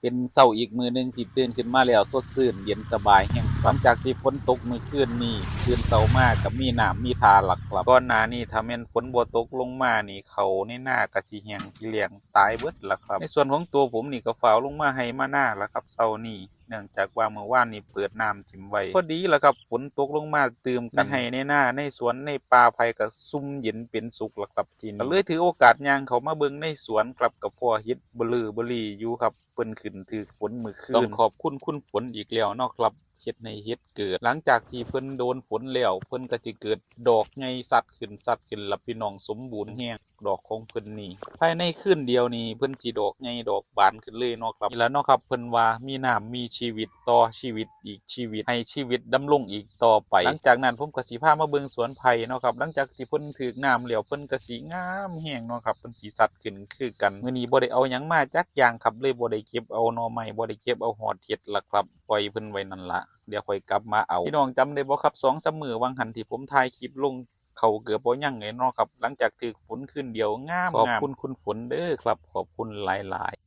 เป็นเช้าอีกมื้อหนึ่งที่ตื่นขึ้นมาแล้วสดชื่นเย็นสบายแรงหลังจากที่ฝนตกมื้อคืนนี้ตื่นเช้ามาก็มีน้ำมีท่าแล้วครับก่อนหน้านี้ถ้าแม่นฝนบ่ตกลงมานี่ข้าวในนาก็สิแห้งสิแล้งตายเบิดล่ะครับในส่วนของตัวผมนี่ก็ฟ้าวลงมาให้มานาแล้วครับเช้านี้เนื่องจากว่าเมื่อวานนี้เปิดน้ำถิ้มไว้พอดีล่ะครับฝนตกลงมาตื่มกันให้ในนาในสวนในป่าไผ่ก็ซุ่มเย็นเป็นสุขล่ะครับทีนี้ก็เลยถือโอกาสย่างเข้ามาเบิ่งในสวนครับก็พ้อเห็ดเบ้อเร่อรี่อยู่ครับเพิ่นขึ้นถูกฝนมื้อคืนต้องขอบคุณคุณฝนอีกแล้วเนาะครับเฮ็ดให้เห็ดเกิดหลังจากที่เพิ่นโดนฝนแล้วเพิ่นก็สิเกิดดอกใหญ่สัดขึ้นล่ะพี่น้องสมบูรณ์แรงดอกของเพิ่นนี่ภายในคืนเดียวนี่เพิ่นสิดอกใหญ่ดอกบานขึ้นเลยเนาะครับนี่ล่ะเนาะครับเพิ่นว่ามีน้ำมีชีวิตต่อชีวิตอีกชีวิตให้ชีวิตดำรงอีกต่อไปหลังจากนั้นผมก็สิพามาเบิ่งสวนไผ่เนาะครับหลังจากที่เพิ่นถูกน้ำแล้วเพิ่นก็สิงามแรงเนาะครับเพิ่นสิสัดขึ้นคือกันมื้อนี้บ่ได้เอาหยังมาจักอย่างครับเลยบ่ได้เก็บเอาหน่อไม้บ่ได้เก็บเอาฮอดเห็ดล่ะครับปล่อยเพิ่นไว้นั่นล่ะเดี๋ยวค่อยกลับมาเอาพี่น้องจำได้บ่ครับ2-3มื้อวังหันที่ผมถ่ายคลิปลงเขาเกือบบ่ยังเลยเนาะครับหลังจากถูกฝนคืนเดียวงามขอบคุณคุณฝนเด้อครับขอบคุณหลายๆ